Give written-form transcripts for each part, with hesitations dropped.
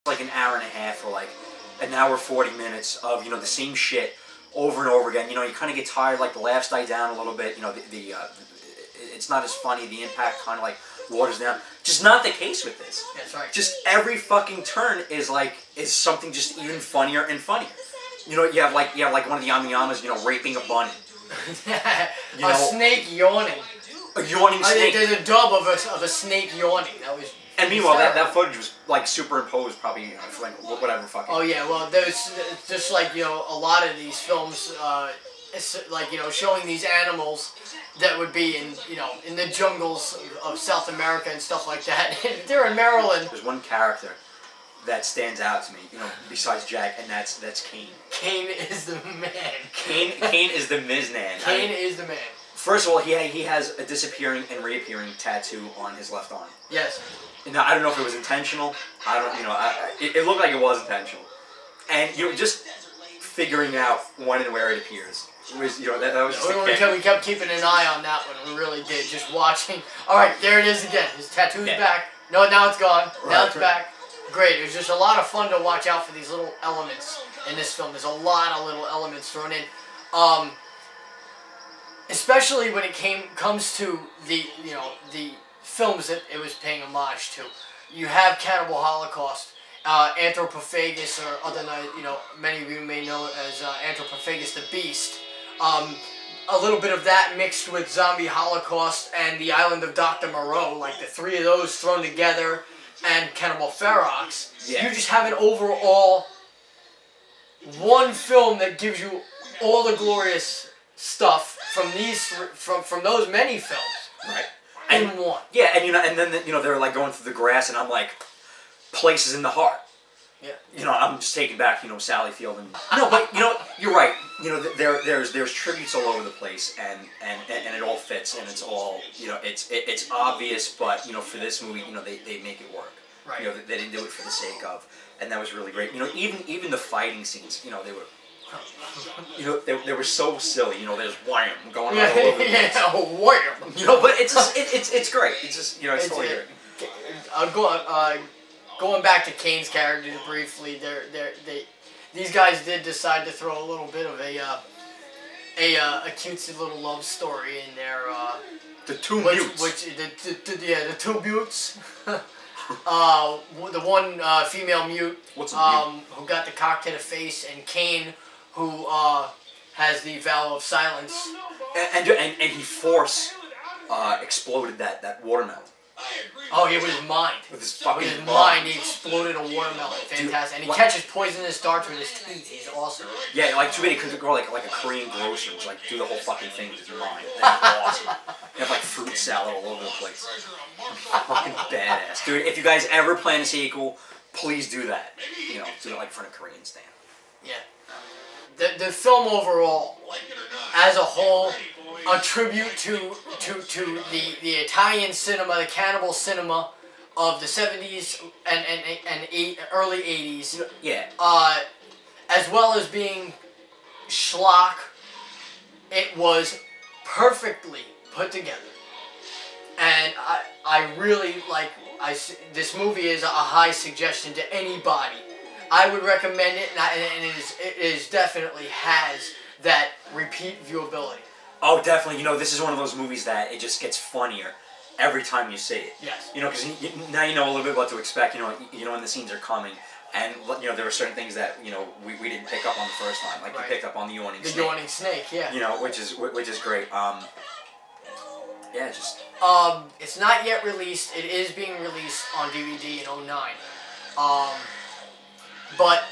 like an hour and a half or like an hour 40 minutes of, you know, the same shit over and over again. You know, you kind of get tired, like the laughs die down a little bit. You know, it's not as funny. The impact kind of like waters down. Just not the case with this. That's right. Just every fucking turn is something just even funnier and funnier. You know, you have like one of the Yami-Yamas, you know, raping a bunny. You a snake yawning. A yawning snake. There's a dub of a snake yawning. That was. And meanwhile, that footage was like superimposed, probably, you know, for like whatever fucking. Oh yeah, well, there's just like, you know, a lot of these films, it's like, you know, showing these animals that would be in, you know, in the jungles of South America and stuff like that. They're in Maryland. There's one character that stands out to me, you know, besides Jack, and that's Kane. Kane is the man. Kane is the Miznan. Kane is the man. First of all, he has a disappearing and reappearing tattoo on his left arm. Yes. Now, I don't know if it was intentional. I don't, you know, it looked like it was intentional. And, you know, just figuring out when and where it appears. It was, you know, that was just we kept keeping an eye on that one. We really did. Just watching. All right, there it is again. His tattoo's back. No, now it's gone. Now it's back. Great. It was just a lot of fun to watch out for these little elements in this film. There's a lot of little elements thrown in. Especially when it comes to the, you know, the films that it was paying homage to. You have Cannibal Holocaust, Anthropophagus, or other, you know, many of you may know as Anthropophagus the Beast. A little bit of that mixed with Zombie Holocaust and the Island of Dr. Moreau, like the three of those thrown together, and Cannibal Ferox. Yeah. You just have an overall one film that gives you all the glorious stuff from from those many films. Right. In one. Yeah, and you know, and then you know they're like going through the grass, and I'm like, places in the heart. Yeah. You know, I'm just taking back, you know, Sally Field and no, but you know, you're right. You know, there's tributes all over the place, and it all fits, and it's all, you know, it's obvious, but you know, for this movie, you know, they make it work. Right. You know, they didn't do it for the sake of, and that was really great. You know, even the fighting scenes, you know, they were. You know, they were so silly. You know, there's wham going on all over the place. Yeah, wham. You know, but it's just, it's great. It's just, you know, it's totally great. Going back to Kane's character briefly, these guys did decide to throw a little bit of a cutesy little love story in there. The two mutes. The two mutes. The one female mute. What's a mute? Who got the cock to the face, and Kane, who has the vow of silence. And he exploded that watermelon. Oh, yeah, with his mind. With his fucking mind, he exploded a watermelon. Fantastic. And he catches poisonous darts with his teeth. He's awesome. Yeah, like too bad he couldn't go like a Korean grocer, like do the whole fucking thing with his mind. That's awesome. You have like fruit salad all over the place. Fucking badass, dude. If you guys ever plan a sequel, please do that. You know, do it like in front of Korean stand. Yeah. The film overall, as a whole, a tribute to the Italian cinema, the cannibal cinema of the 70s and early 80s. Yeah. As well as being schlock, it was perfectly put together. And I really like. This movie is a high suggestion to anybody. I would recommend it, and it is definitely has that repeat viewability. Oh, definitely. You know, this is one of those movies that it just gets funnier every time you see it. Yes. You know, because now you know a little bit what to expect. You know when the scenes are coming, and you know there were certain things that you know we didn't pick up on the first time, like you picked up on the yawning snake. The yawning snake, yeah. You know, which is great. Yeah, just. It's not yet released. It is being released on DVD in '09. But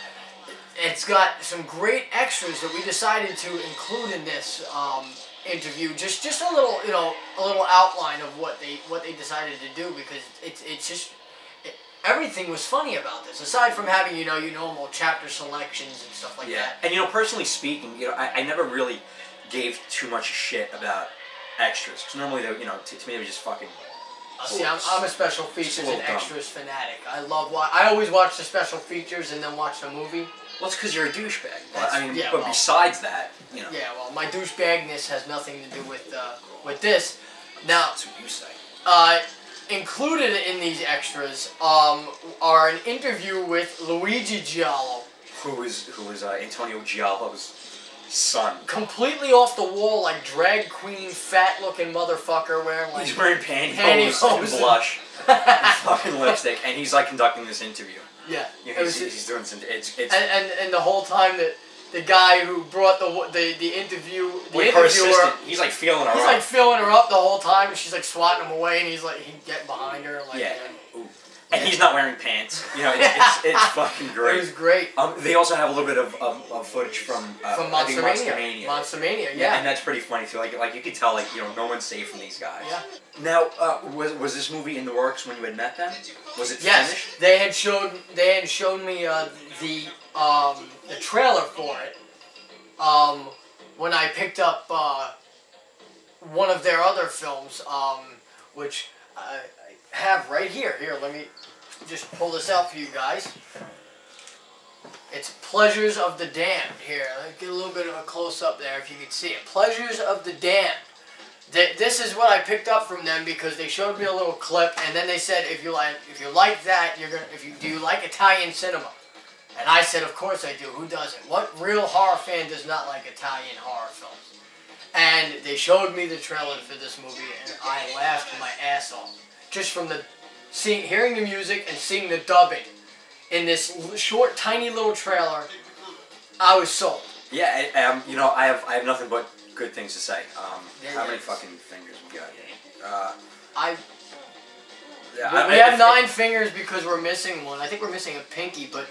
it's got some great extras that we decided to include in this interview. Just a little, you know, a little outline of what they decided to do, because it's just everything was funny about this. Aside from having you normal chapter selections and stuff like that. And you know, personally speaking, you know, I never really gave too much shit about extras, because normally they, you know, to me they were just fucking. See, I'm a special features and extras fanatic. I always watch the special features and then watch the movie. Well, it's because you're a douchebag. I mean, but besides that, you know. Yeah, well, my douchebagness has nothing to do with this. Now, that's what you say. included in these extras are an interview with Luigi Giallo, who is Antonio Giallo's son. Completely off the wall, like drag queen, fat looking motherfucker wearing like. He's wearing pantyhose and blush, and fucking lipstick, and he's like conducting this interview. Yeah, he's doing some. And the whole time that the guy who brought the interviewer, her assistant, he's like feeling her up. He's like feeling her up the whole time, and she's like swatting him away, and he's getting behind her, like. Yeah. And he's not wearing pants. You know, it's fucking great. It was great. They also have a little bit of footage from Monstermania. Monstermania, yeah. And that's pretty funny too. Like you could tell, like, you know, no one's safe from these guys. Yeah. Now, was this movie in the works when you had met them? Was it finished? They had shown me the trailer for it. When I picked up one of their other films, which I have right here. Here, let me just pull this out for you guys. It's Pleasures of the Damned. Here, let's get a little bit of a close-up there if you can see it. Pleasures of the Damned. This is what I picked up from them because they showed me a little clip, and then they said, if you like that, do you like Italian cinema? And I said, of course I do. Who doesn't? What real horror fan does not like Italian horror films? And they showed me the trailer for this movie, and I laughed my ass off. Just from hearing the music and seeing the dubbing in this short, tiny little trailer, I was sold. Yeah, you know, I have nothing but good things to say. How many fucking fingers we got here? We have 9 fingers because we're missing one. I think we're missing a pinky, but.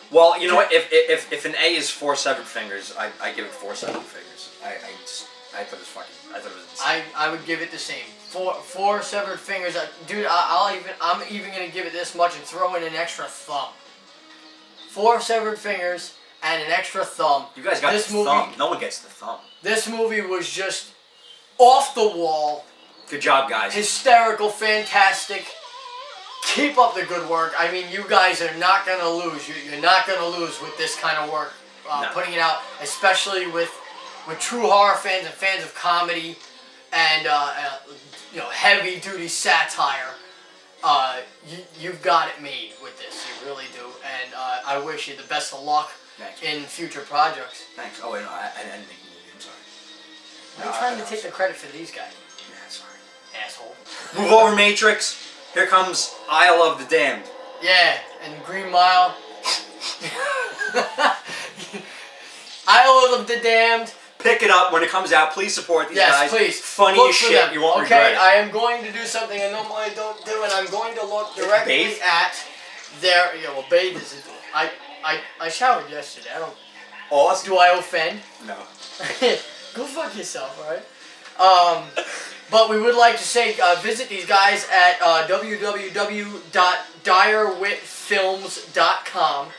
Well, you know what? If an A is 4 severed fingers, I give it 4 severed fingers. I thought it was fucking. I thought it was insane. I would give it the same. Four severed fingers. Dude, I'm even gonna give it this much and throw in an extra thumb. 4 severed fingers and an extra thumb. You guys got this movie. Thumb. No one gets the thumb. This movie was just off the wall. Good job, guys. Hysterical, fantastic. Keep up the good work. I mean, you guys are not gonna lose. You're not gonna lose with this kind of work. No. Putting it out, especially with true horror fans and fans of comedy and you know, heavy duty satire. You've got it made with this. You really do. And I wish you the best of luck. Thanks. In future projects. Thanks. Oh wait, no, I didn't make the movie. I'm sorry. Why are you trying to take the credit for these guys? Yeah, sorry. Asshole. Move over, Matrix. Here comes Isle of the Damned. Yeah, and Green Mile. Isle of the Damned. Pick it up when it comes out. Please support these guys. Yes, please. Funny look as shit. Them. You won't regret it. I am going to do something I normally don't do, and I'm going to look directly at their. Yeah, well, bathe is. I showered yesterday. I don't. Awesome. Do I offend? No. Go fuck yourself, alright? But we would like to say visit these guys at www.direwitfilms.com.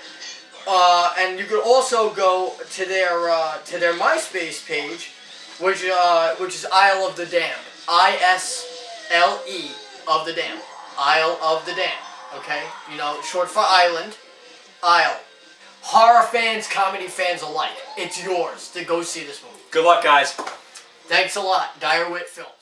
And you could also go to their MySpace page, which is Isle of the Damned. ISLE of the Damned. Isle of the Damned. Okay? You know, short for island. Isle. Horror fans, comedy fans alike. It's yours to go see this movie. Good luck, guys. Thanks a lot. Direwit Films.